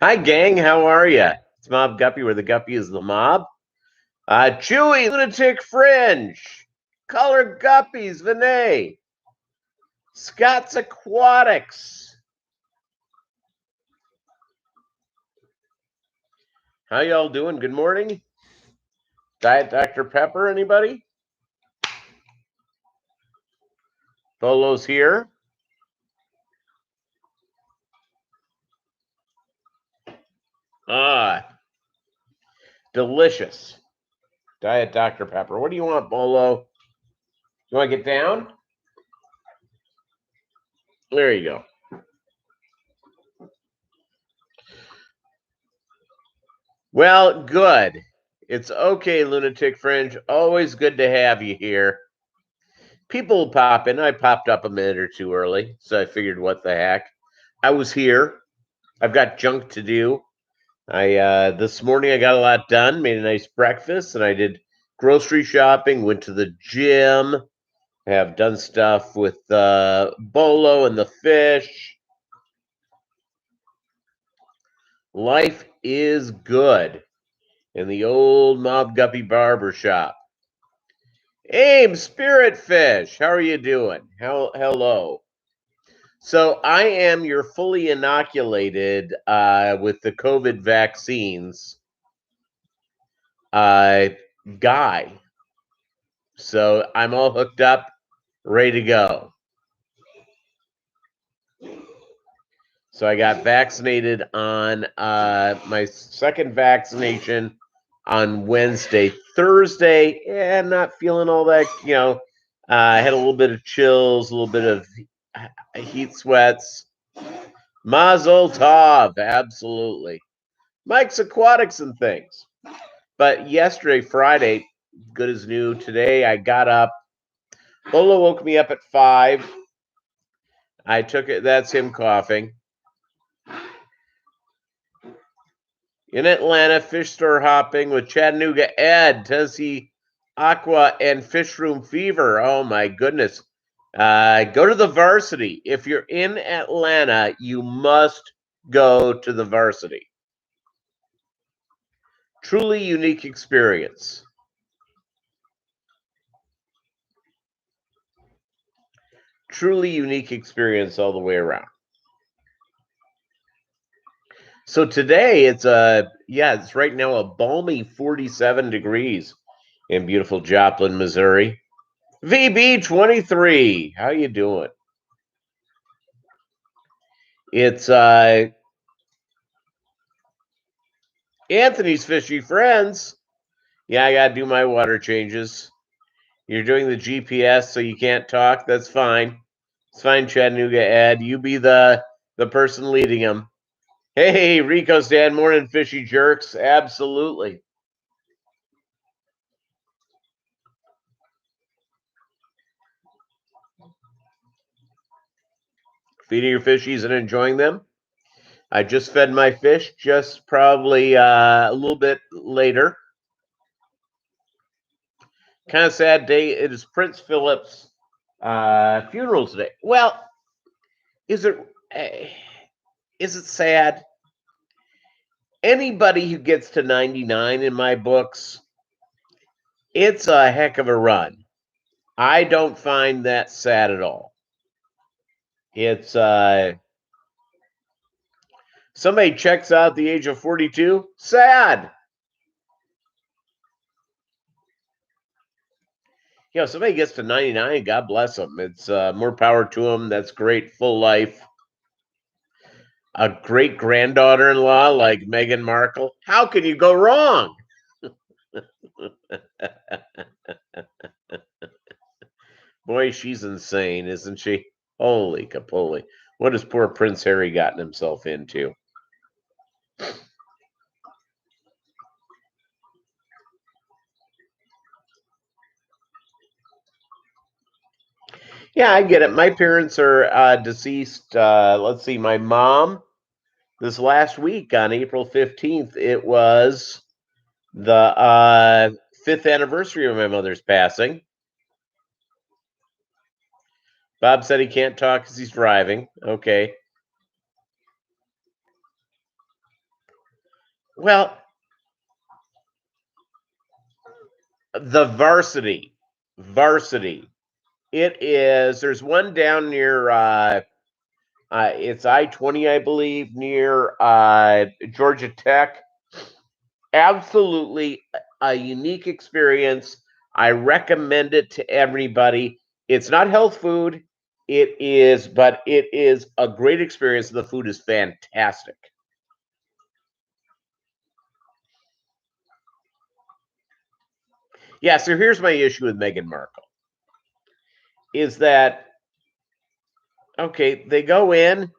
Hi, gang. How are you? It's Mob Guppy, where the Guppy is the mob. Chewy, Lunatic Fringe, Color Guppies, Vinay, Scott's Aquatics. How y'all doing? Good morning. Diet Dr. Pepper, anybody? Bolo's here. Ah, delicious. Diet Dr. Pepper. What do you want, Bolo? You want to get down? There you go. Well, good. It's okay, Lunatic Fringe. Always good to have you here. People pop in. I popped up a minute or two early, so I figured, what the heck? I was here. I've got junk to do. I this morning I got a lot done. Made a nice breakfast, and I did grocery shopping. Went to the gym. Have done stuff with Bolo and the fish. Life is good in the old Mob Guppy Barber shop. Abe Spiritfish, how are you doing? Hello. So I am your fully inoculated with the COVID vaccines uh, guy. So I'm all hooked up, ready to go. So I got vaccinated on my second vaccination on Wednesday. Thursday, not feeling all that, I had a little bit of chills, a little bit of heat sweats. Mazel tov, absolutely. Mike's Aquatics and things. But yesterday, Friday, good as new. Today, I got up. Bolo woke me up at 5. I took it. That's him coughing. In Atlanta, fish store hopping with Chattanooga Ed, Tennessee Aqua, and Fish Room Fever. Oh my goodness. Go to the varsity. If you're in Atlanta, you must go to the varsity. Truly unique experience. Truly unique experience all the way around. So today it's it's right now a balmy 47 degrees in beautiful Joplin, Missouri. VB23, how you doing? It's Anthony's Fishy Friends. Yeah, I got to do my water changes. You're doing the GPS so you can't talk. That's fine. It's fine, Chattanooga Ed. You be the person leading them. Hey, Rico Stan, morning, fishy jerks. Absolutely. Feeding your fishies and enjoying them. I just fed my fish, just probably a little bit later. Kind of sad day. It is Prince Philip's funeral today. Well, is it is it sad? Anybody who gets to 99 in my books, it's a heck of a run. I don't find that sad at all. It's somebody checks out at the age of 42, sad. Somebody gets to 99, God bless them. It's more power to them. That's great, full life. A great granddaughter-in-law like Meghan Markle. How can you go wrong? Boy, she's insane, isn't she? Holy capoly. What has poor Prince Harry gotten himself into? Yeah, I get it. My parents are deceased. Let's see, my mom, this last week on April 15th, it was the 5th anniversary of my mother's passing. Bob said he can't talk because he's driving. Okay. Well, the varsity. It is. There's one down near. It's I-20, I believe, near Georgia Tech. Absolutely a unique experience. I recommend it to everybody. It's not health food. But it is a great experience. The food is fantastic. Yeah, so here's my issue with Meghan Markle is that, okay, they go in,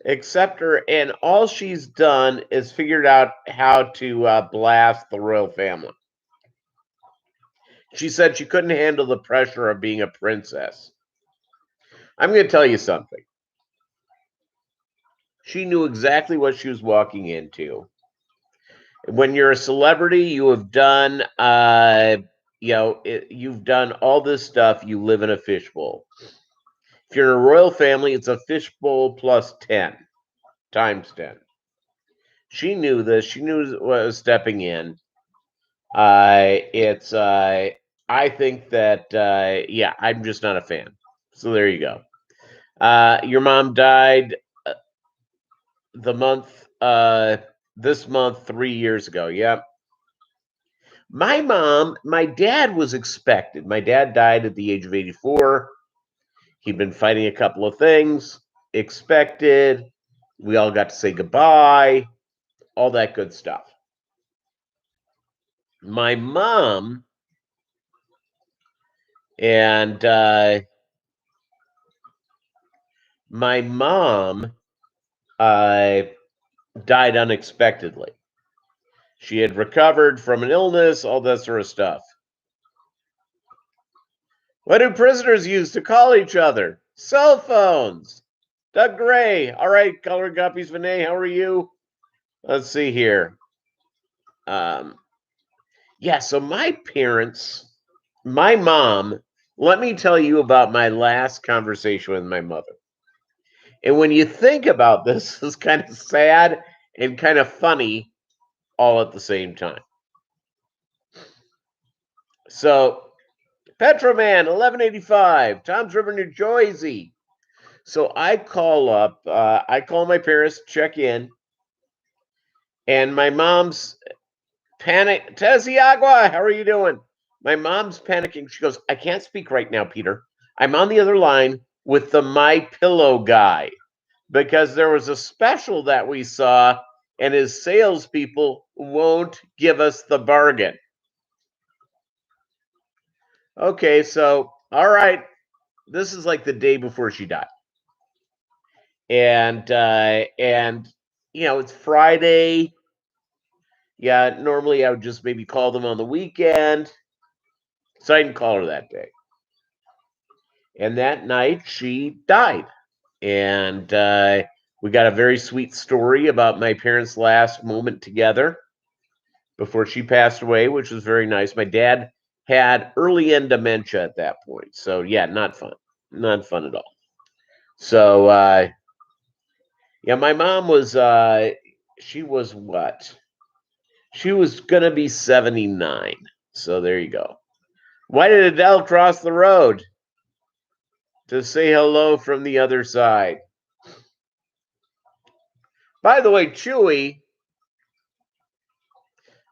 accept her, and all she's done is figured out how to blast the royal family. She said she couldn't handle the pressure of being a princess. I'm going to tell you something. She knew exactly what she was walking into. When you're a celebrity, you have done, you've done all this stuff. You live in a fishbowl. If you're in a royal family, it's a fishbowl plus 10 times 10. She knew this. She knew what was stepping in. It's. I think that. Yeah, I'm just not a fan. So there you go. Your mom died the month. This month 3 years ago. Yep. My dad was expected. My dad died at the age of 84. He'd been fighting a couple of things. Expected. We all got to say goodbye. All that good stuff. My mom and my mom uh, died unexpectedly. She had recovered from an illness, all that sort of stuff. What do prisoners use to call each other? Cell phones. Doug Gray. All right, Color Guppies. Vinay, how are you? Let's see here. Um, yeah, so my mom, let me tell you about my last conversation with my mother. And when you think about this, it's kind of sad and kind of funny all at the same time. So, Petroman, 1185, Tom's River, New Jersey. So I call up, I call my parents to check in, and my mom's panic. Tesiagua, how are you doing? My mom's panicking. She goes, I can't speak right now, Peter. I'm on the other line with the My Pillow guy because there was a special that we saw, and his salespeople won't give us the bargain. Okay, so all right, this is like the day before she died, and it's Friday. Yeah, normally I would just maybe call them on the weekend, so I didn't call her that day. And that night she died, and we got a very sweet story about my parents' last moment together before she passed away, which was very nice. My dad had early end dementia at that point, so yeah, not fun at all. So yeah, my mom was she was what? She was gonna be 79. So there you go. Why did Adele cross the road? To say hello from the other side. By the way, Chewy,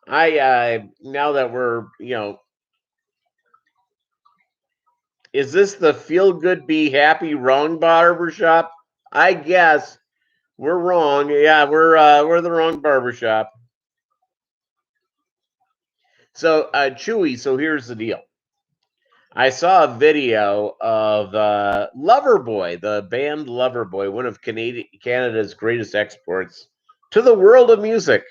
I now that we're, is this the feel good be happy wrong barbershop? I guess we're wrong. Yeah, we're the wrong barbershop. So Chewy, so here's the deal. I saw a video of Loverboy, the band Loverboy, one of Canada's greatest exports to the world of music.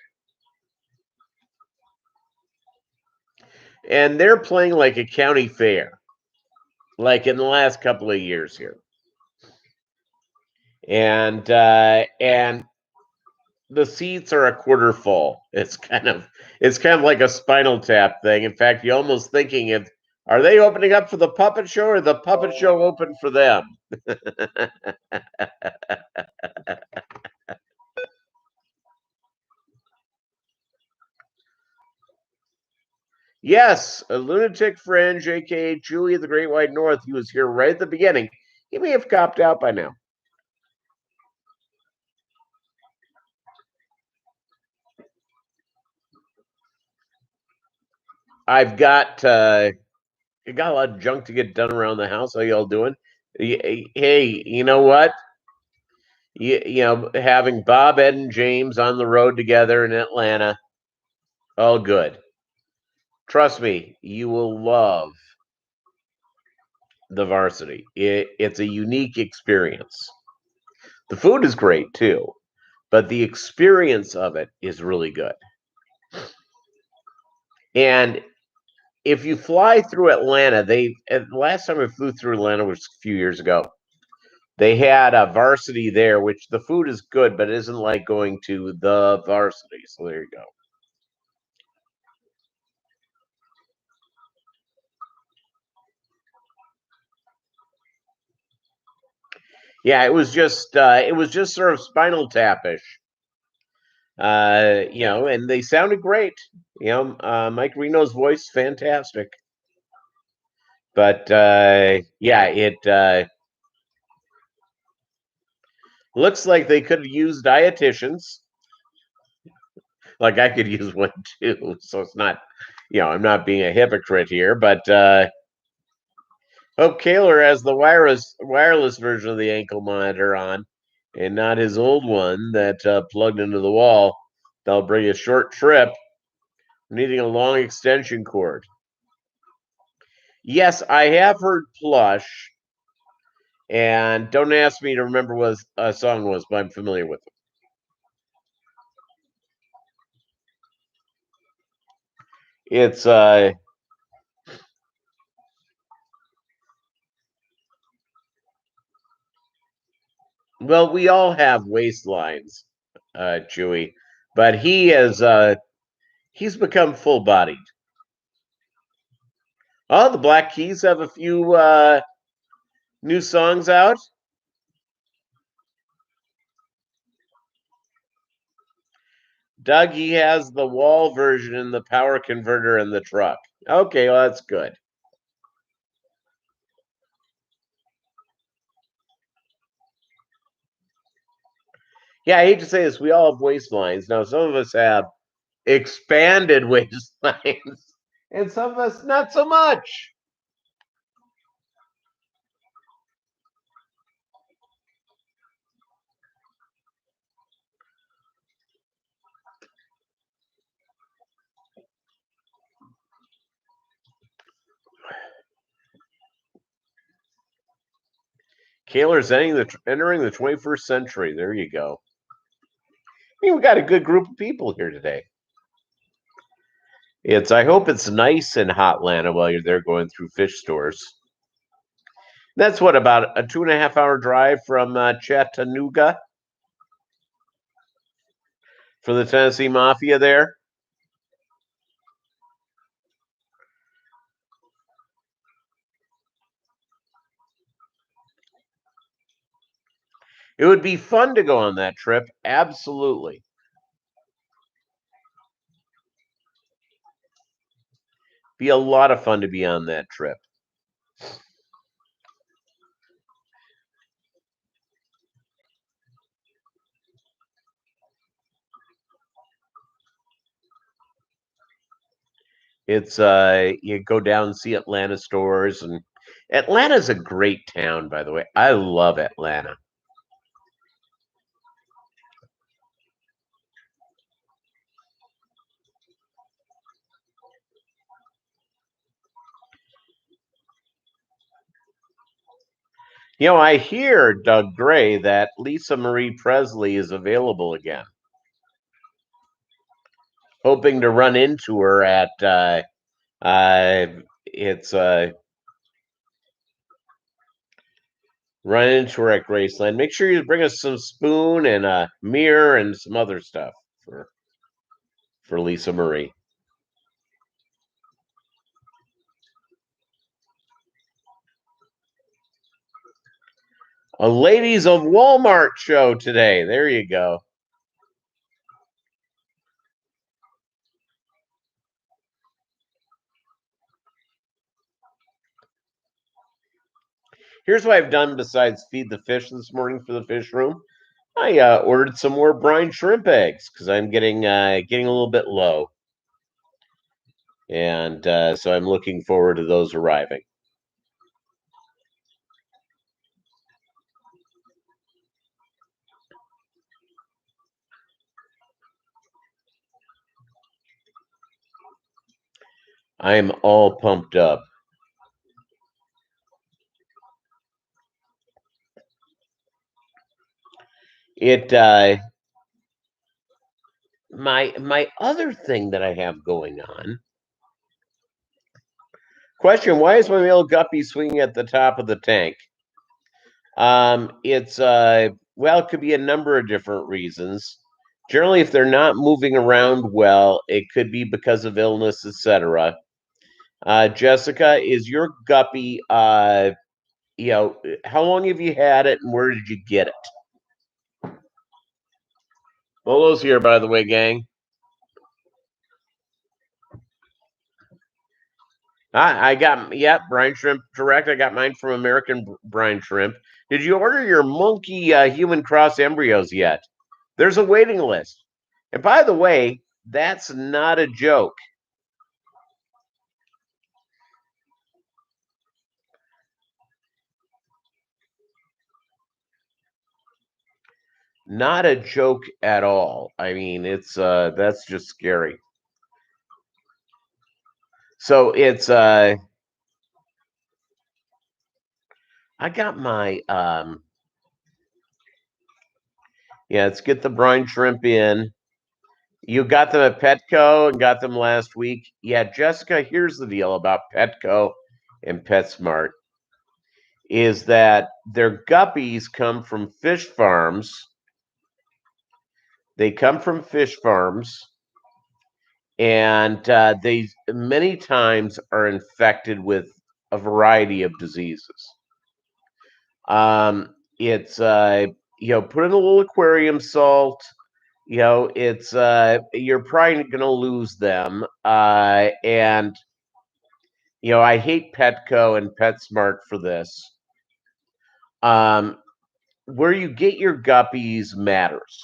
And they're playing like a county fair, like in the last couple of years here. And the seats are a quarter full. It's kind of like a Spinal Tap thing. In fact, you're almost thinking if are they opening up for the puppet show or the puppet show open for them? Yes, a lunatic fringe, aka Julie of the Great White North. He was here right at the beginning. He may have copped out by now. I've got I got a lot of junk to get done around the house. How y'all doing? Hey, you know what? Having Bob, Ed, and James on the road together in Atlanta, all good. Trust me, you will love the varsity. It's a unique experience. The food is great too, but the experience of it is really good. And if you fly through Atlanta, last time I flew through Atlanta was a few years ago. They had a varsity there, which the food is good, but it isn't like going to the varsity. So there you go. Yeah, it was just sort of Spinal Tapish. And they sounded great. Mike Reno's voice fantastic. But yeah, it looks like they could have used dietitians. Like I could use one too. So it's not, I'm not being a hypocrite here, but hope Kaler has the wireless version of the ankle monitor on, and not his old one that plugged into the wall. That'll bring a short trip. Needing a long extension cord. Yes, I have heard Plush, and don't ask me to remember what a song was, but I'm familiar with it. It's well, we all have waistlines, Chewy, but he's become full bodied. Oh, the Black Keys have a few new songs out. Doug, he has the wall version and the power converter in the truck. Okay, well, that's good. Yeah, I hate to say this, we all have waistlines. Now, some of us have expanded waistlines, and some of us not so much. Kaler's entering the 21st century. There you go. I mean, we got a good group of people here today. I hope it's nice in Hotlanta while you're there going through fish stores. That's what, about a 2.5 hour drive from Chattanooga for the Tennessee Mafia there. It would be fun to go on that trip. Absolutely. Be a lot of fun to be on that trip. You go down and see Atlanta stores, and Atlanta's a great town, by the way. I love Atlanta. I hear, Doug Gray, that Lisa Marie Presley is available again. Hoping to run into her at it's run into her at Graceland. Make sure you bring us some spoon and a mirror and some other stuff for Lisa Marie. A Ladies of Walmart show today. There you go. Here's what I've done besides feed the fish this morning for the fish room. I ordered some more brine shrimp eggs because I'm getting a little bit low, and so I'm looking forward to those arriving. I am all pumped up. It my other thing that I have going on. Question: why is my male guppy swinging at the top of the tank? It's well, it could be a number of different reasons. Generally, if they're not moving around well, it could be because of illness, etc. Jessica, is your guppy? How long have you had it, and where did you get it? Bolo's here, by the way, gang. I got brine shrimp direct. I got mine from American Brine Shrimp. Did you order your monkey human cross embryos yet? There's a waiting list. And by the way, that's not a joke. Not a joke at all. I mean, it's that's just scary. So it's I got my let's get the brine shrimp in. You got them at Petco and got them last week. Yeah, Jessica, here's the deal about Petco and PetSmart is that their guppies come from fish farms. They come from fish farms, and they many times are infected with a variety of diseases. It's put in a little aquarium salt. It's you're probably going to lose them, and I hate Petco and PetSmart for this. Where you get your guppies matters,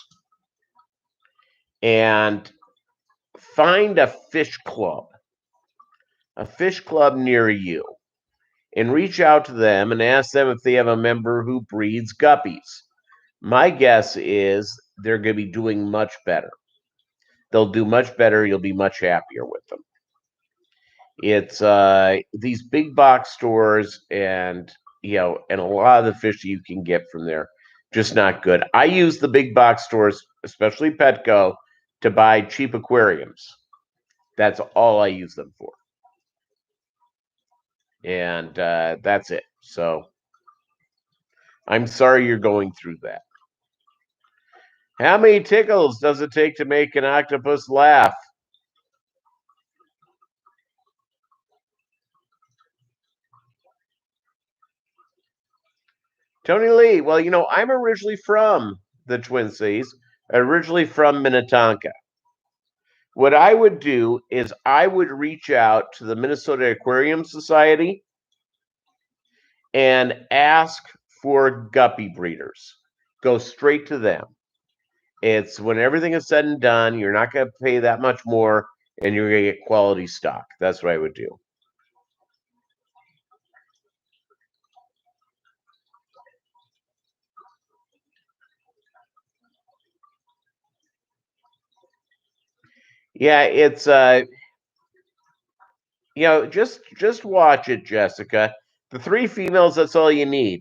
and find a fish club near you, and reach out to them and ask them if they have a member who breeds guppies. My guess is they're going to be doing much better. They'll do much better. You'll be much happier with them. It's these big box stores, and and a lot of the fish you can get from there, just not good. I use the big box stores, especially Petco, to buy cheap aquariums. That's all I use them for, and that's it. So I'm sorry you're going through that. How many tickles does it take to make an octopus laugh? Tony Lee. Well, I'm originally from the Twin Cities, originally from Minnetonka. What I would do is I would reach out to the Minnesota Aquarium Society and ask for guppy breeders. Go straight to them. It's when everything is said and done, you're not going to pay that much more, and you're going to get quality stock. That's what I would do. Yeah, it's just watch it, Jessica. The 3 females, that's all you need.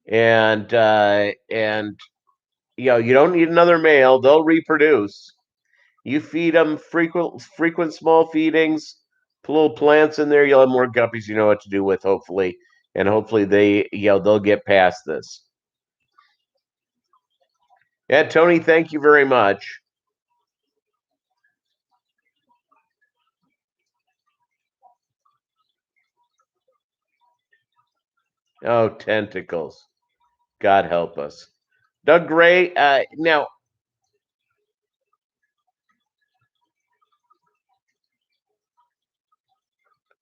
And you don't need another male. They'll reproduce. You feed them frequent small feedings, put little plants in there. You'll have more guppies. You know what to do with, hopefully, and hopefully they'll get past this. Yeah, Tony, thank you very much. Oh, tentacles. God help us. Doug Gray, now,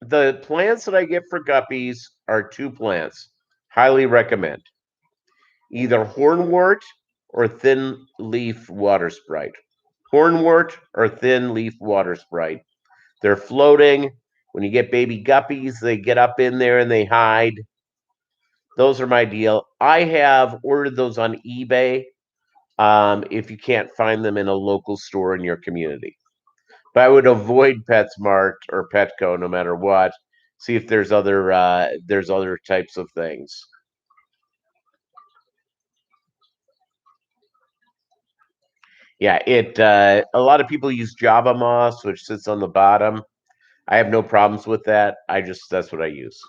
The plants that I get for guppies are two plants. Highly recommend. Either hornwort or thin leaf water sprite. Hornwort or thin leaf water sprite. They're floating. When you get baby guppies, they get up in there and they hide. Those are my deal. I have ordered those on eBay if you can't find them in a local store in your community. But I would avoid PetSmart or Petco no matter what. See if there's other types of things. Yeah, it a lot of people use Java Moss, which sits on the bottom. I have no problems with that. That's what I use.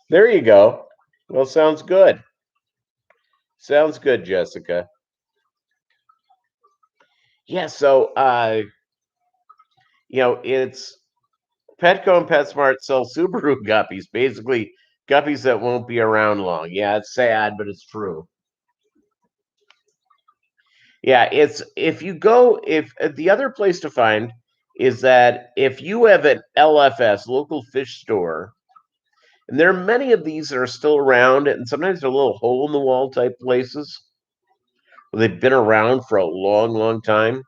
There you go. Well, sounds good. Sounds good, Jessica. Yeah, so it's Petco and PetSmart sell Subaru guppies, basically guppies that won't be around long. Yeah, it's sad, but it's true. Yeah, it's if the other place to find is that if you have an LFS, local fish store, and there are many of these that are still around, and sometimes they're little hole in the wall type places where they've been around for a long, long time.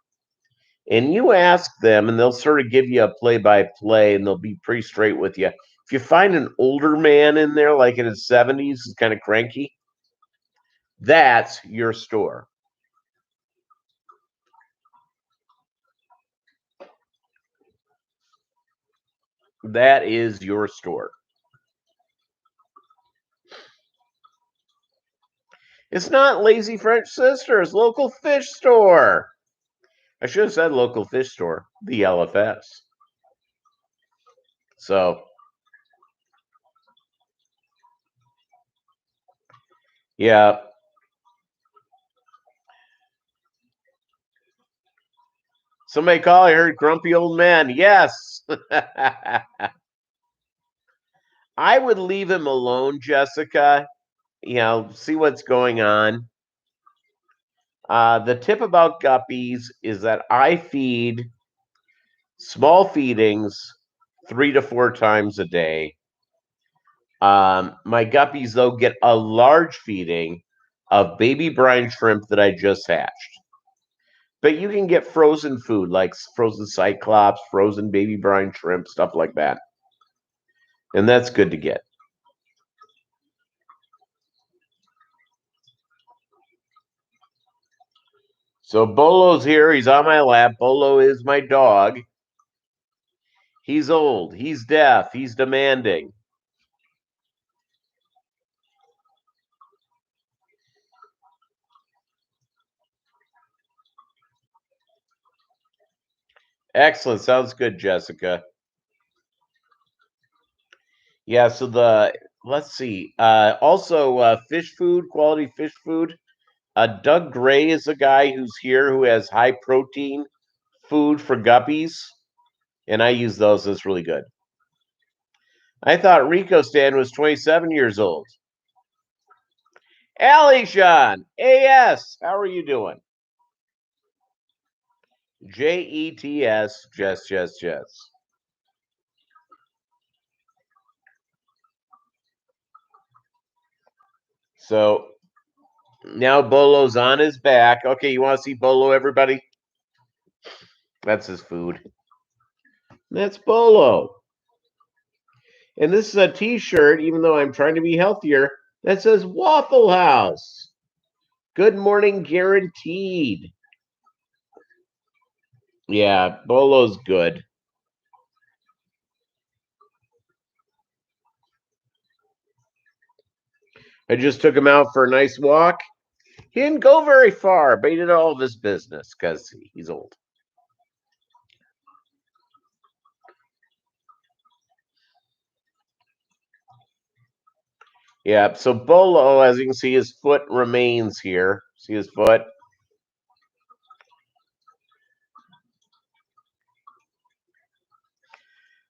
And you ask them, and they'll sort of give you a play by play, and they'll be pretty straight with you. If you find an older man in there, like in his 70s, he's kind of cranky, that's your store. That is your store. It's not Lazy French Sisters, local fish store. I should have said local fish store, the LFS. So, yeah. Somebody call, I heard grumpy old man. Yes. I would leave him alone, Jessica. See what's going on. The tip about guppies is that I feed small feedings 3 to 4 times a day. My guppies, though, get a large feeding of baby brine shrimp that I just hatched. But you can get frozen food like frozen cyclops, frozen baby brine shrimp, stuff like that. And that's good to get. So Bolo's here. He's on my lap. Bolo is my dog. He's old. He's deaf. He's demanding. Excellent. Sounds good, Jessica. Yeah, so let's see. Also fish food, quality fish food. Doug Gray is a guy who's here who has high protein food for guppies, and I use those. It's really good. I thought Rico Stan was 27 years old. Allie Sean, AS, how are you doing? JETS, Jess. So now Bolo's on his back. Okay, you want to see Bolo, everybody? That's his food. That's Bolo. And this is a t-shirt, even though I'm trying to be healthier, that says Waffle House. Good morning, guaranteed. Yeah, Bolo's good. I just took him out for a nice walk. He didn't go very far, but he did all of his business because he's old. Yeah, so Bolo, as you can see, his foot remains here. See his foot?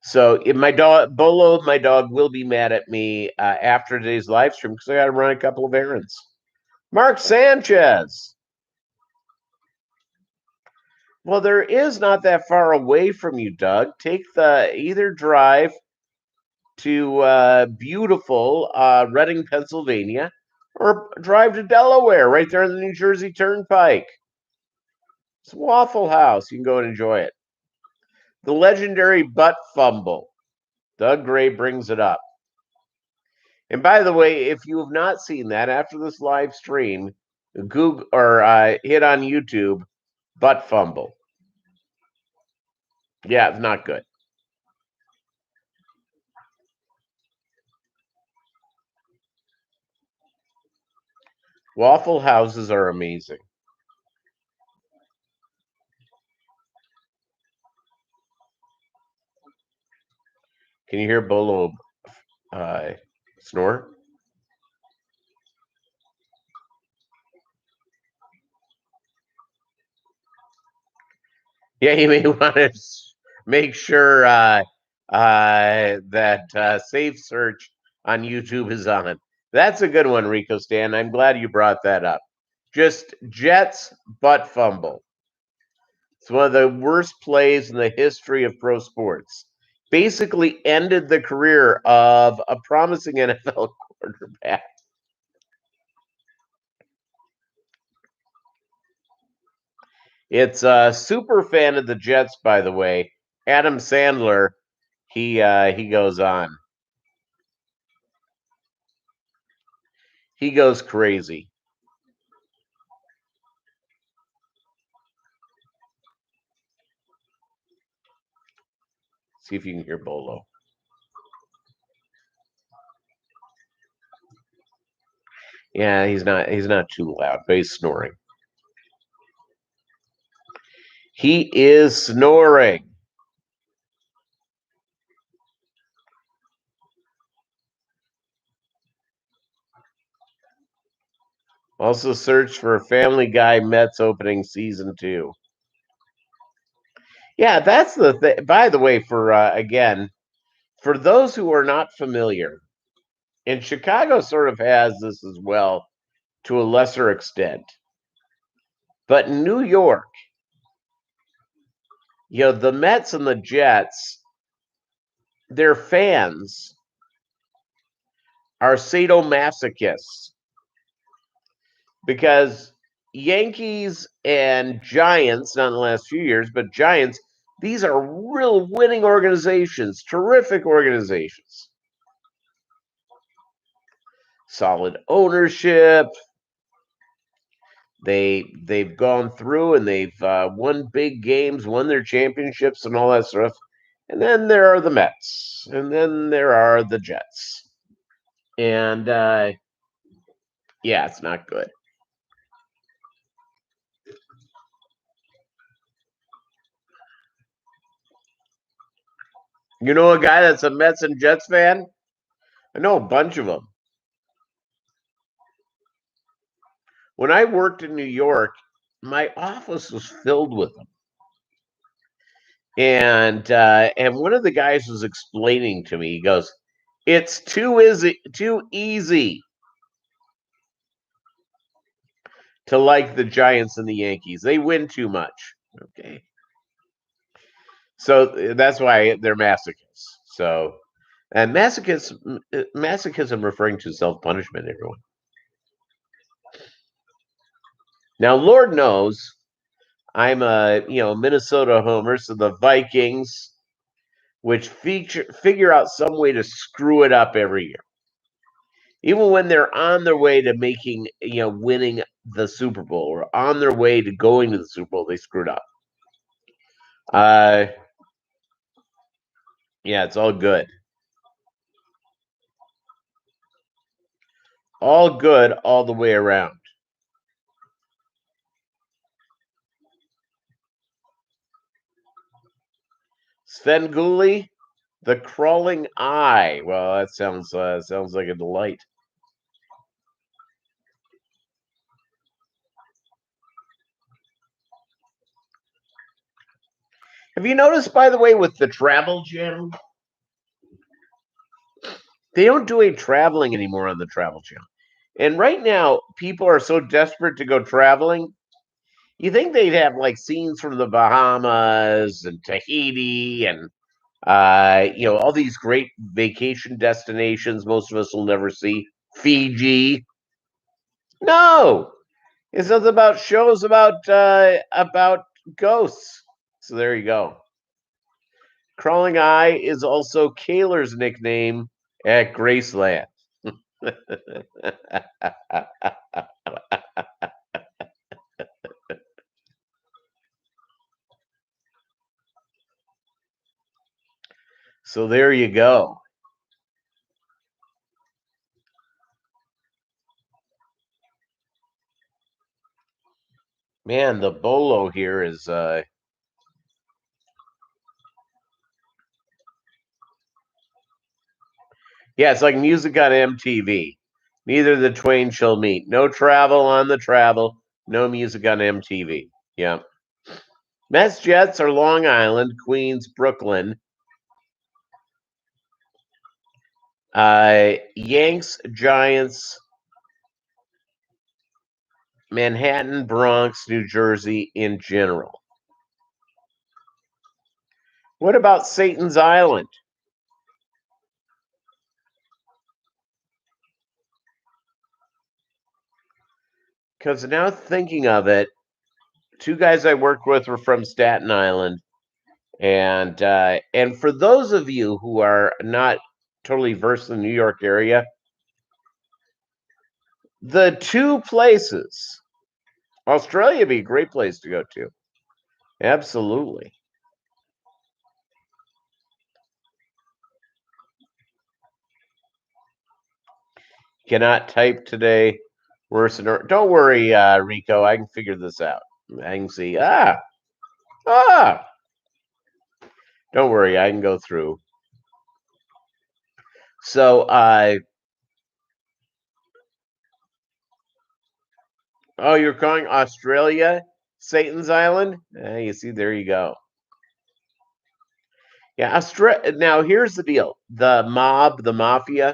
So if my dog Bolo, my dog, will be mad at me after today's live stream because I got to run a couple of errands. Mark Sanchez. Well, there is not that far away from you, Doug. Take the either drive to beautiful Reading, Pennsylvania, or drive to Delaware, right there on the New Jersey Turnpike. It's Waffle House. You can go and enjoy it. The legendary butt fumble. Doug Gray brings it up. And by the way, if you have not seen that after this live stream, Google or hit on YouTube butt fumble. Yeah, it's not good. Waffle houses are amazing. Can you hear Bolo snore? Yeah, you may want to make sure that safe search on YouTube is on. That's a good one, Rico Stan. I'm glad you brought that up. Just Jets butt fumble. It's one of the worst plays in the history of pro sports. Basically ended the career of a promising NFL quarterback. It's a super fan of the Jets, by the way. Adam Sandler. He goes on. He goes crazy. See if you can hear Bolo. Yeah, he's not too loud, but he's snoring. He is snoring. Also search for Family Guy Mets opening season 2. Yeah, that's the thing. By the way, for again, for those who are not familiar, and Chicago sort of has this as well to a lesser extent. But New York, the Mets and the Jets, their fans are sadomasochists because Yankees and Giants, not in the last few years, but Giants, these are real winning organizations, terrific organizations. Solid ownership. They've gone through and they've won big games, won their championships, and all that stuff. And then there are the Mets, and then there are the Jets, and yeah, it's not good. You know a guy that's a Mets and Jets fan? I know a bunch of them. When I worked in New York, my office was filled with them. And one of the guys was explaining to me, he goes, "It's too easy to like the Giants and the Yankees. They win too much." Okay. So that's why they're masochists. So, and masochism referring to self-punishment, everyone. Now, Lord knows, I'm a Minnesota homer, so the Vikings, which figure out some way to screw it up every year, even when they're on their way to making winning the Super Bowl or on their way to going to the Super Bowl, they screwed up. Yeah, it's all good. All good all the way around. Svengoolie, the crawling eye. Well, that sounds like a delight. Have you noticed, by the way, with the Travel Channel, they don't do any traveling anymore on the Travel Channel. And right now, people are so desperate to go traveling, you think they'd have like scenes from the Bahamas and Tahiti and all these great vacation destinations most of us will never see. Fiji. No, it's nothing about shows about ghosts. So there you go. Crawling Eye is also Kaler's nickname at Graceland. So there you go. Man, the bolo here is yeah, it's like music on MTV. Neither the twain shall meet. No travel on the travel, no music on MTV. Yeah. Mets Jets are Long Island, Queens, Brooklyn. Yanks, Giants, Manhattan, Bronx, New Jersey in general. What about Satan's Island? Because now thinking of it, two guys I worked with were from Staten Island, and for those of you who are not totally versed in the New York area, the two places, Australia would be a great place to go to. Absolutely. Cannot type today. Worse than don't worry, Rico. I can figure this out. I can see. Ah. Don't worry, I can go through. So, oh, you're calling Australia Satan's Island? You see, there you go. Yeah, Australia. Now, here's the deal: the mob, the mafia,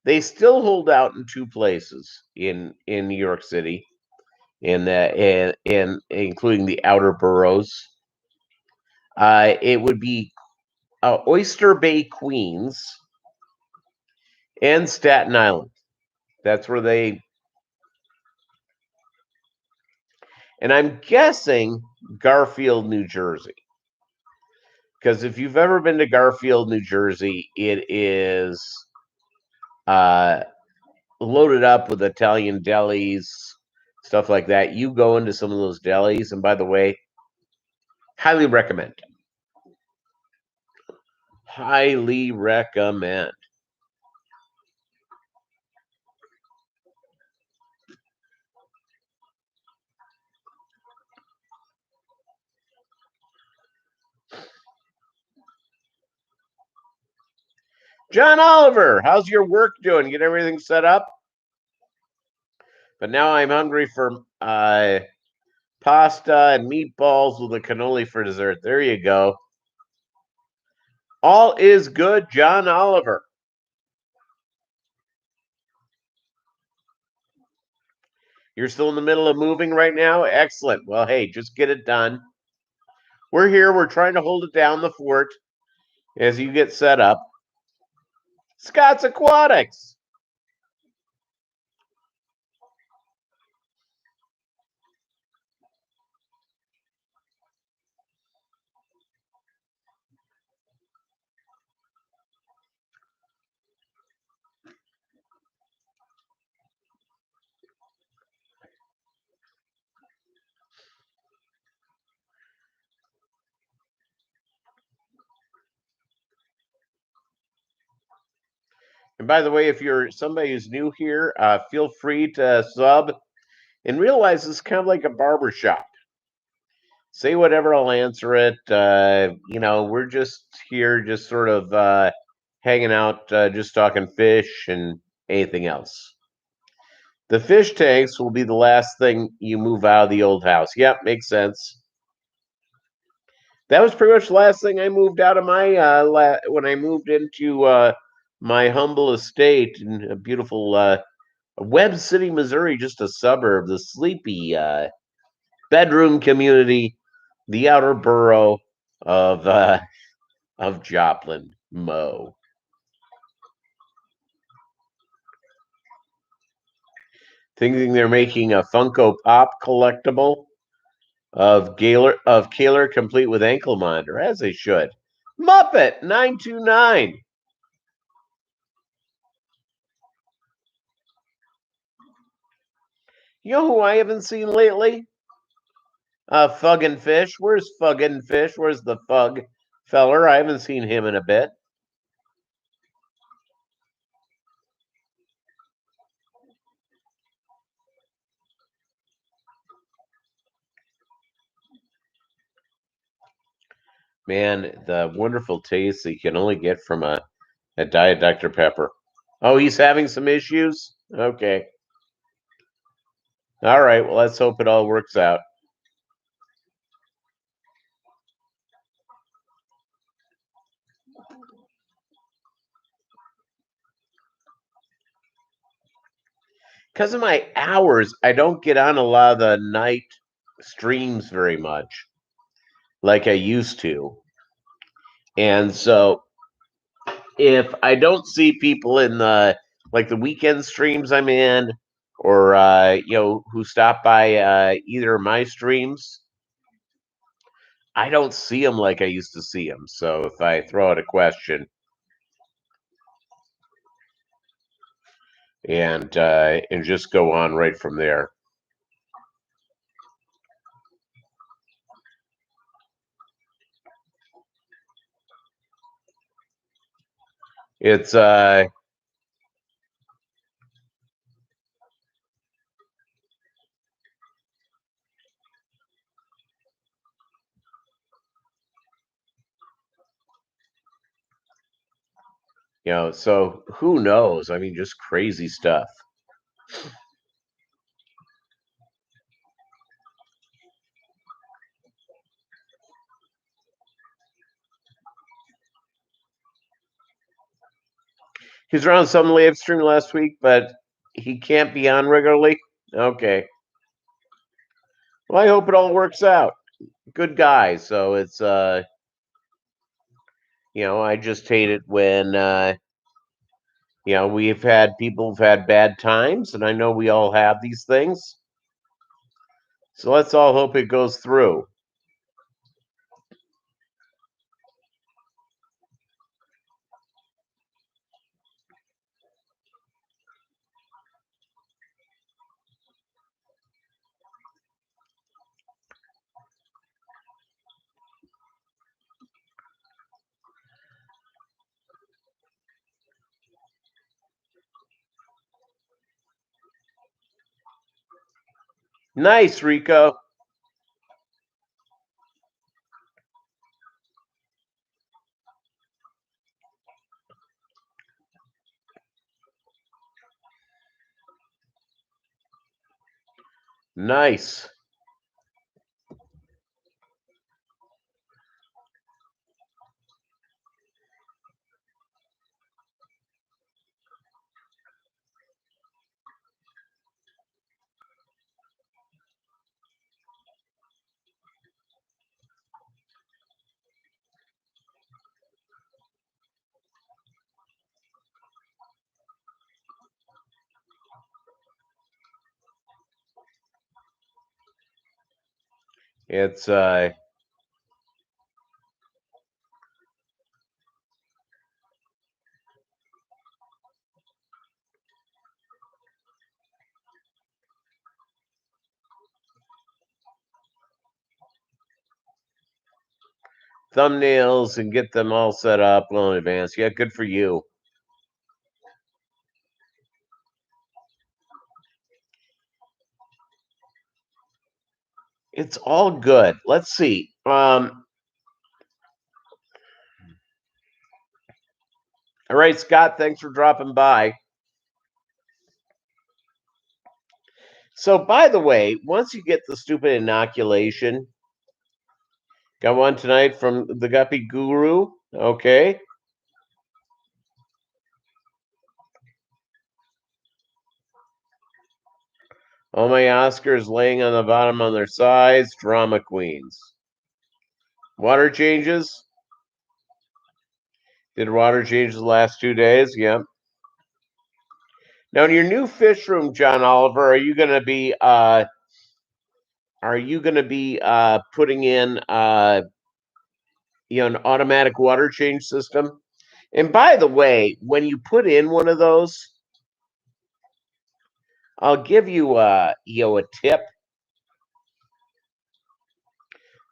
they still hold out in two places in New York City, in including the outer boroughs. It would be Oyster Bay, Queens, and Staten Island. That's where they. And I'm guessing Garfield, New Jersey. Because if you've ever been to Garfield, New Jersey, it is uh, loaded up with Italian delis, stuff like that. You go into some of those delis, and by the way, highly recommend. Highly recommend. John Oliver, how's your work doing? Get everything set up? But now I'm hungry for pasta and meatballs with a cannoli for dessert. There you go. All is good, John Oliver. You're still in the middle of moving right now? Excellent. Well, hey, just get it done. We're here. We're trying to hold it down the fort as you get set up. Scott's Aquatics. And by the way, if you're somebody who's new here, feel free to sub and realize it's kind of like a barber shop. Say whatever, I'll answer it. We're just here, just sort of hanging out, just talking fish and anything else. The fish tanks will be the last thing you move out of the old house. Yep, makes sense. That was pretty much the last thing I moved out of my when I moved into my humble estate in a beautiful Webb City, Missouri, just a suburb, the sleepy bedroom community, the outer borough of Joplin, Mo. Thinking they're making a Funko Pop collectible of Kaler complete with ankle monitor, as they should. Muppet 929. You know who I haven't seen lately? Fug and Fish. Where's Fug and Fish? Where's the Fug feller? I haven't seen him in a bit. Man, the wonderful taste that you can only get from a Diet Dr. Pepper. Oh, he's having some issues? Okay. All right. Well, let's hope it all works out. Because of my hours, I don't get on a lot of the night streams very much like I used to. And so if I don't see people in the weekend streams I'm in, or who stop by either of my streams, I don't see them like I used to see them. So if I throw out a question and just go on right from there. It's so who knows? I mean, just crazy stuff. He was around some live stream last week, but he can't be on regularly. Okay. Well, I hope it all works out. Good guy. So it's I just hate it when we've had people who've had bad times, and I know we all have these things. So let's all hope it goes through. Nice, Rico. Nice. It's thumbnails and get them all set up well in advance. Yeah, good for you. It's all good. Let's see. All right, Scott, thanks for dropping by. So, by the way, once you get the stupid inoculation, got one tonight from the Guppy Guru. Okay. All my Oscars laying on the bottom on their sides. Drama queens. Water changes. Did water change the last 2 days? Yep. Now in your new fish room, John Oliver, are you going to be putting in an automatic water change system? And by the way, when you put in one of those, I'll give you a tip.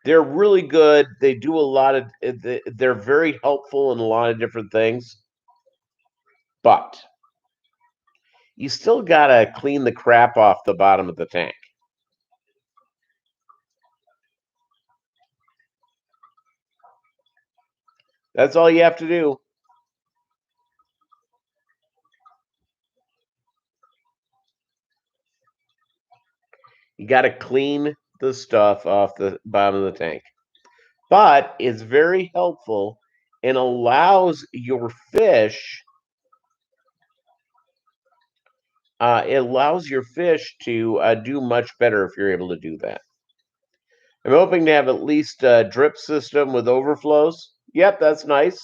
They're really good. They do a lot of. They're very helpful in a lot of different things, but you still gotta clean the crap off the bottom of the tank. That's all you have to do. You got to clean the stuff off the bottom of the tank. But it's very helpful and allows your fish. It allows your fish to do much better if you're able to do that. I'm hoping to have at least a drip system with overflows. Yep, that's nice.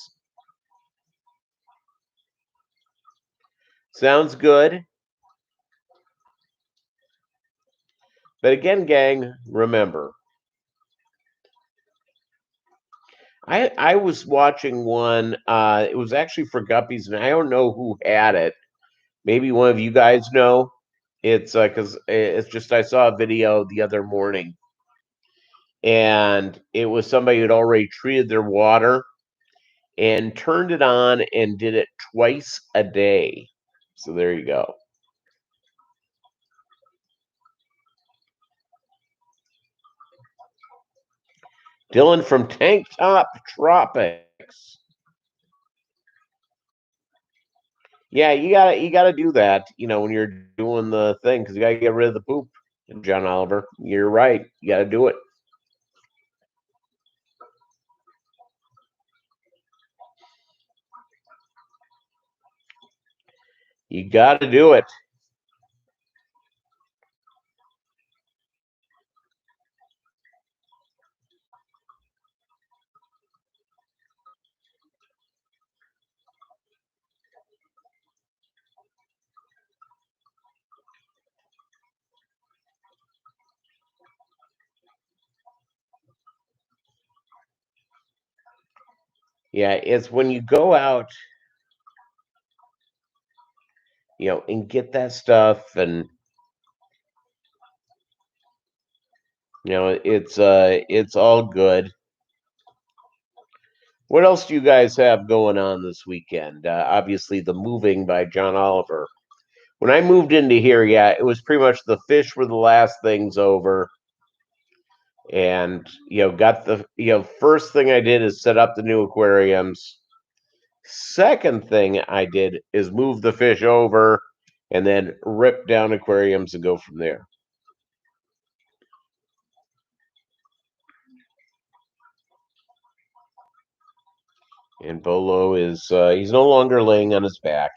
Sounds good. But again, gang, remember, I was watching one. It was actually for Guppies, and I don't know who had it. Maybe one of you guys know. It's because it's just I saw a video the other morning, and it was somebody who'd already treated their water and turned it on and did it twice a day. So there you go. Dylan from Tank Top Tropics. Yeah, you gotta do that. When you're doing the thing, because you gotta get rid of the poop. John Oliver, you're right. You gotta do it. You gotta do it. Yeah, it's when you go out, and get that stuff, and it's all good. What else do you guys have going on this weekend? Obviously, the moving by John Oliver. When I moved into here, yeah, it was pretty much the fish were the last things over, and got the first thing I did is set up the new aquariums. Second thing I did is move the fish over, and then rip down aquariums and go from there. And Bolo is he's no longer laying on his back.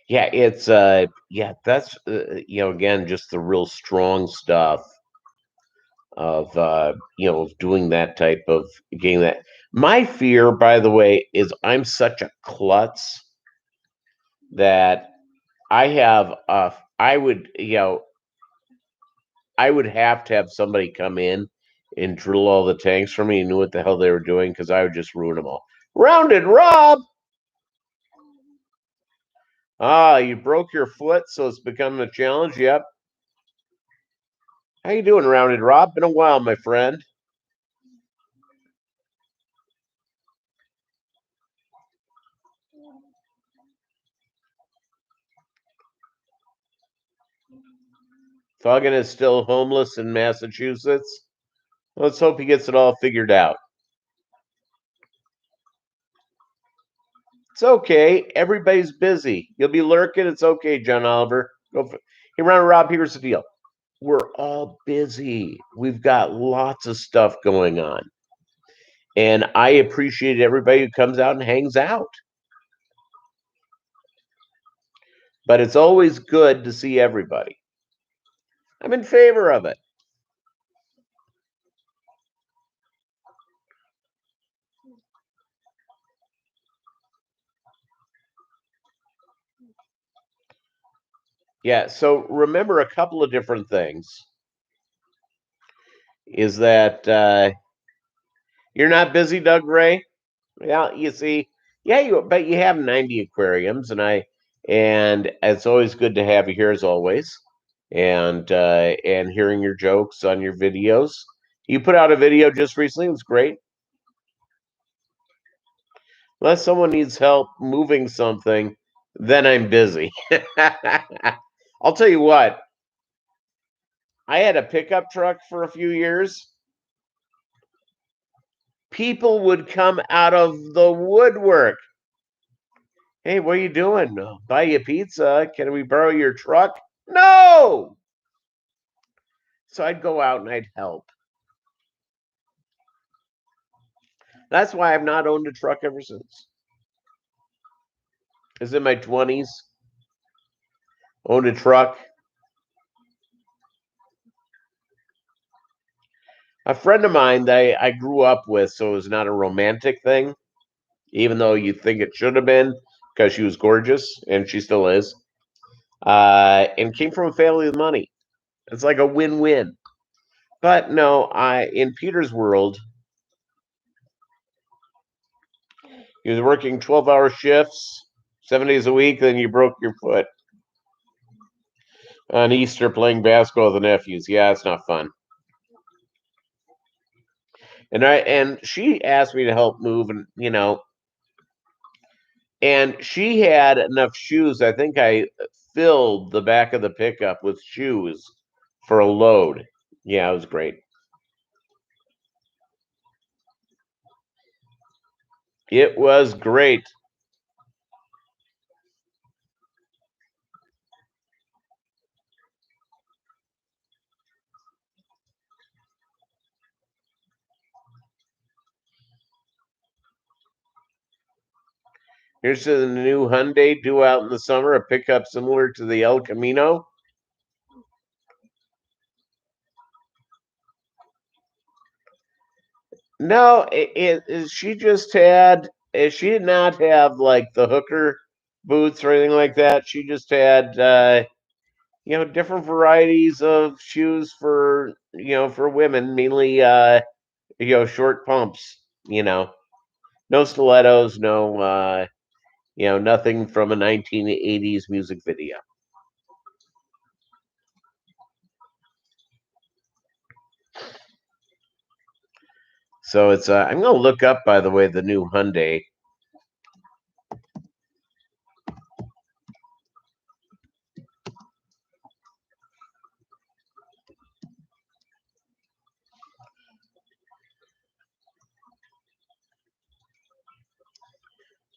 Yeah, it's that's again just the real strong stuff of of doing that type of getting that. My fear, by the way, is I'm such a klutz that I have I would I would have to have somebody come in and drill all the tanks for me and knew what the hell they were doing because I would just ruin them all. Rounded Rob. Ah, you broke your foot, so it's becoming a challenge. Yep. How you doing, Rounded Rob? Been a while, my friend. Thuggin is still homeless in Massachusetts. Let's hope he gets it all figured out. It's okay. Everybody's busy. You'll be lurking. It's okay, John Oliver. Go for. Hey, Rounded Rob. Here's the deal. we're all busy. We've got lots of stuff going on. And I appreciate everybody who comes out and hangs out. But it's always good to see everybody. I'm in favor of it. Yeah, so remember a couple of different things. Is that you're not busy, Doug Ray? Yeah, you see, but you have 90 aquariums, and it's always good to have you here as always, and hearing your jokes on your videos. You put out a video just recently; it was great. Unless someone needs help moving something, then I'm busy. I'll tell you what. I had a pickup truck for a few years. People would come out of the woodwork. Hey, what are you doing? Buy you pizza. Can we borrow your truck? No! So I'd go out and I'd help. That's why I've not owned a truck ever since. I was in my 20s, owned a truck. A friend of mine that I grew up with, so it was not a romantic thing, even though you think it should have been because she was gorgeous, and she still is, and came from a family with money. It's like a win-win. But no, in Peter's world, he was working 12-hour shifts, 7 days a week, then you broke your foot on Easter playing basketball with the nephews. Yeah, it's not fun. And she asked me to help move, and she had enough shoes. I think I filled the back of the pickup with shoes for a load. Yeah, it was great. It was great. Here's to the new Hyundai due out in the summer, a pickup similar to the El Camino. No, she just had. She did not have like the hooker boots or anything like that. She just had, different varieties of shoes for women, mainly, short pumps. No stilettos, no, nothing from a 1980s music video. So it's. I'm gonna look up, by the way, the new Hyundai.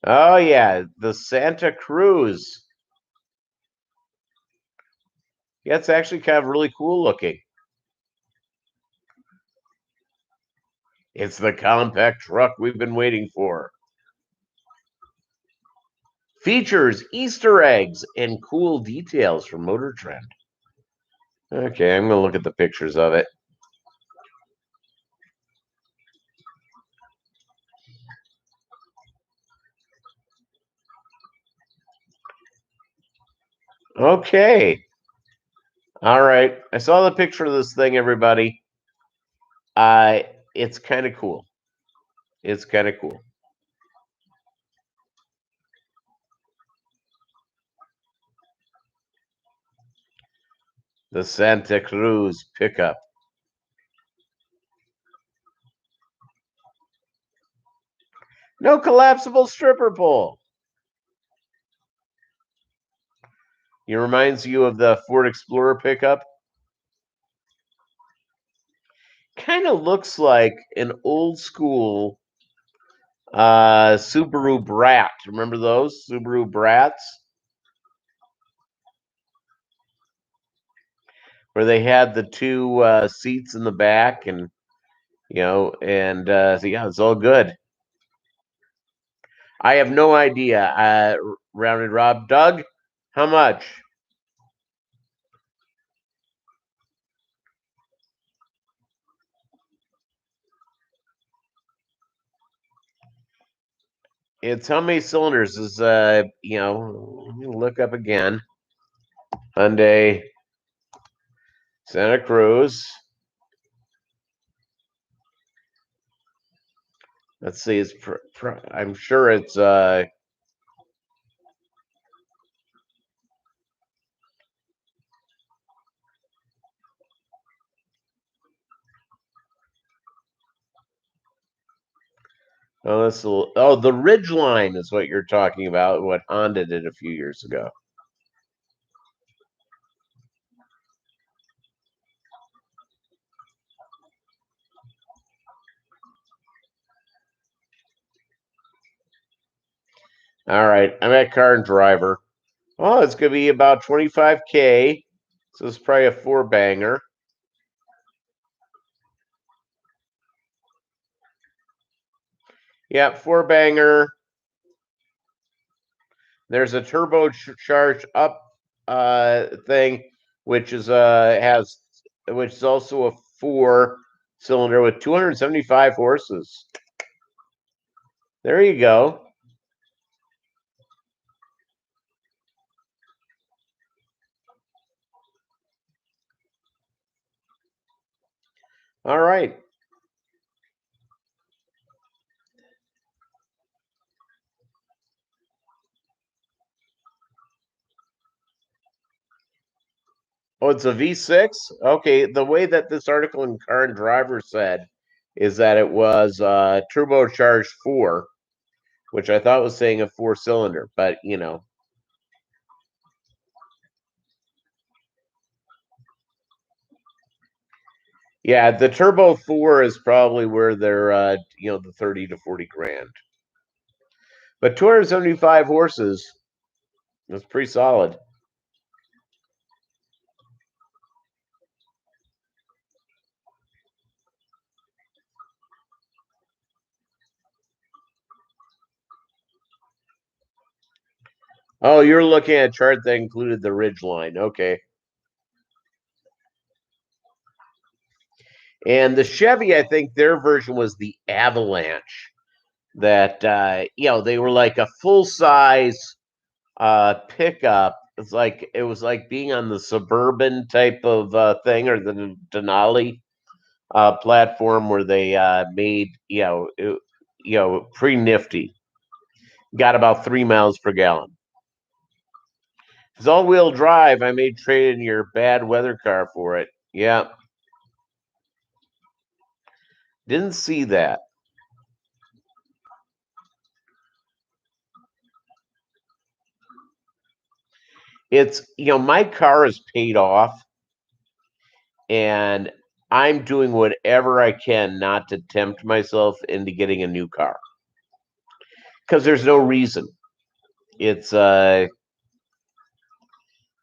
Oh yeah, the Santa Cruz. Yeah, it's actually kind of really cool looking. It's the compact truck we've been waiting for. Features Easter eggs and cool details from Motor Trend. Okay, I'm gonna look at the pictures of it. Okay. All right. I saw the picture of this thing, everybody. It's kind of cool. It's kind of cool. The Santa Cruz pickup. No collapsible stripper pole. It reminds you of the Ford Explorer pickup. Kind of looks like an old school Subaru Brat. Remember those Subaru Brats? where they had the two seats in the back, and so yeah, it's all good. I have no idea. Rounded Rob, Doug, how much? It's how many cylinders is let me look up again. Hyundai Santa Cruz. Let's see. It's I'm sure it's the Ridgeline is what you're talking about. What Honda did a few years ago. All right, I'm at Car and Driver. Oh, it's gonna be about 25K. So it's probably a four banger. Yeah, four banger. There's a turbocharged up thing, which is which is also a four cylinder with 275 horses. There you go. All right. Oh, it's a V6? Okay, the way that this article in Car and Driver said is that it was turbocharged four, which I thought was saying a four cylinder, but Yeah, the Turbo 4 is probably where they're the 30 to 40 grand. But 275 horses, that's pretty solid. Oh, you're looking at a chart that included the Ridgeline. Okay. And the Chevy, I think their version was the Avalanche. That they were like a full size pickup. It was like being on the Suburban type of thing, or the Denali platform, where they made pretty nifty. Got about 3 miles per gallon. It's all wheel drive. I may trade in your bad weather car for it. Yeah, didn't see that. It's my car is paid off, and I'm doing whatever I can not to tempt myself into getting a new car, because there's no reason. It's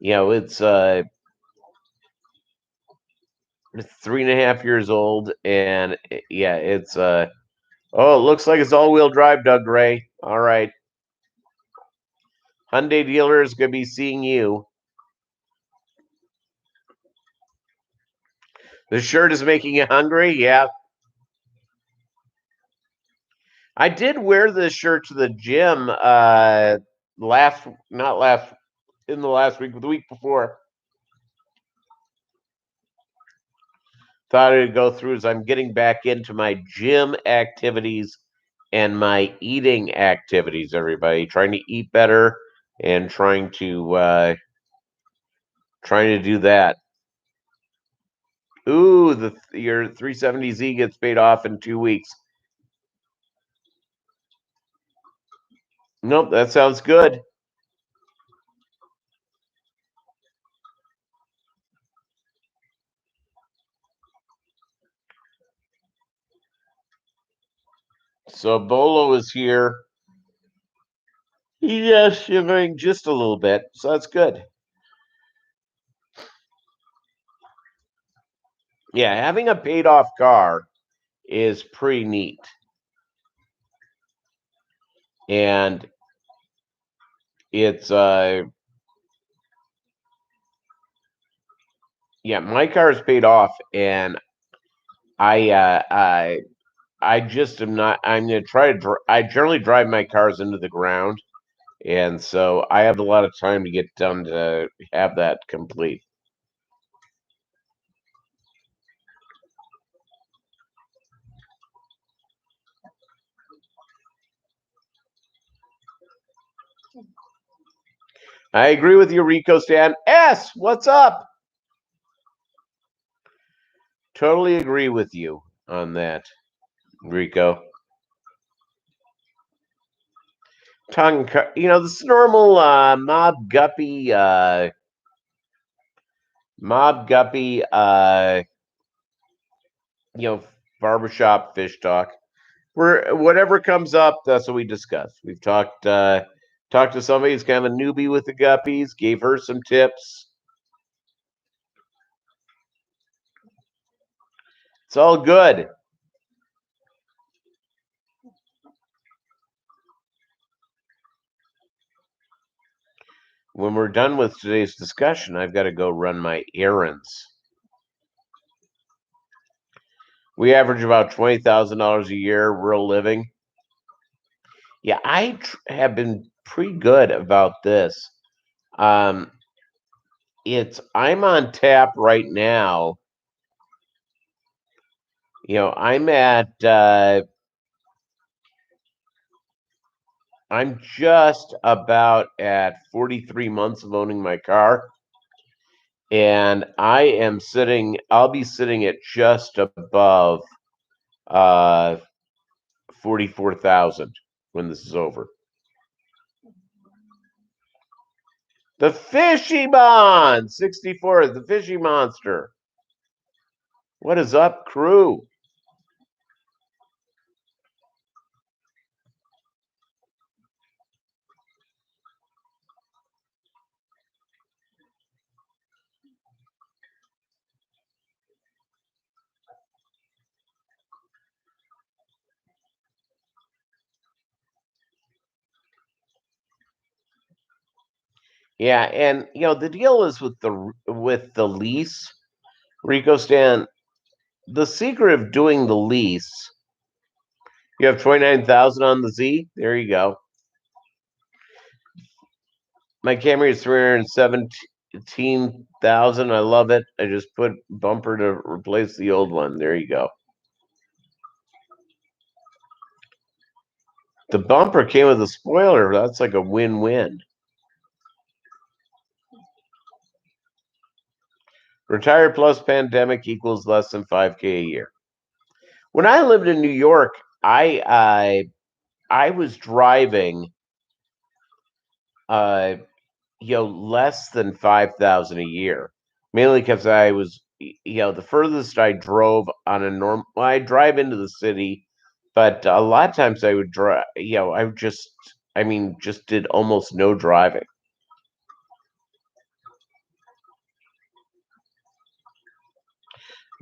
it's 3.5 years old, and yeah, it's oh, it looks like it's all-wheel drive, Doug Gray. All right, Hyundai dealer is gonna be seeing you. The shirt is making you hungry. Yeah, I did wear this shirt to the gym last not last in the last week, but the week before. Thought I'd go through as I'm getting back into my gym activities and my eating activities, everybody. Trying to eat better and trying to do that. Ooh, your 370Z gets paid off in 2 weeks. Nope, that sounds good. So Bolo is here. Yes, shivering just a little bit, so that's good. Yeah, having a paid off car is pretty neat. And it's yeah, my car is paid off, and I I just am not. I'm gonna try to. I generally drive my cars into the ground, and so I have a lot of time to get done to have that complete. I agree with you, Rico Stan. S, what's up? Totally agree with you on that, Rico. Tongue, this is normal Mob Guppy, you know, barbershop fish talk. We're whatever comes up, that's what we discuss. We've talked to somebody who's kind of a newbie with the Guppies, gave her some tips. It's all good. When we're done with today's discussion, I've got to go run my errands. We average about $20,000 a year real living. Yeah, I have been pretty good about this. Um, I'm on tap right now. I'm just about at 43 months of owning my car, and I'll be sitting at just above uh 44,000 when this is over. The Fishy Bond 64, the Fishy Monster. What is up, crew? Yeah, and the deal is with the lease, Rico Stan. The secret of doing the lease, you have 29,000 on the Z. There you go. My Camry is 317,000. I love it. I just put bumper to replace the old one. There you go. The bumper came with a spoiler. That's like a win-win. Retire plus pandemic equals less than 5K a year. When I lived in New York, I was driving less than 5,000 a year, mainly because I was the furthest I drove on a normal. Well, I drive into the city, but a lot of times I would drive. Just did almost no driving.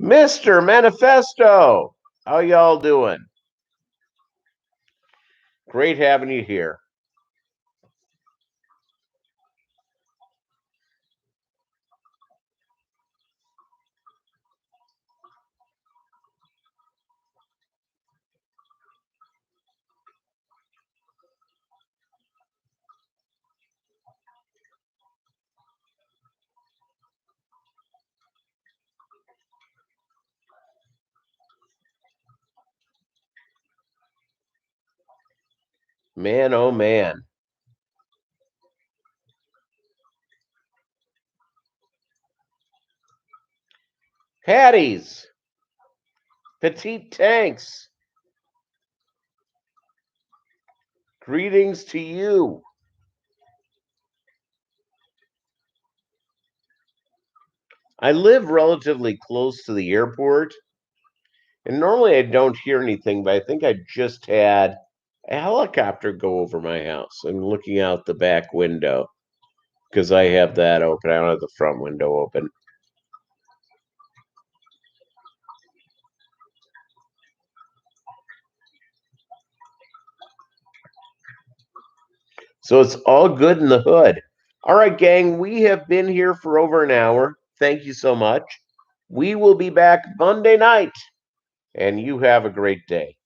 Mr. Manifesto, how y'all doing? Great having you here. Man, oh man. Patties, petite tanks, greetings to you. I live relatively close to the airport, and normally I don't hear anything, but I think I just had a helicopter go over my house. I'm looking out the back window because I have that open. I don't have the front window open. So it's all good in the hood. All right, gang, we have been here for over an hour. Thank you so much. We will be back Monday night, and you have a great day.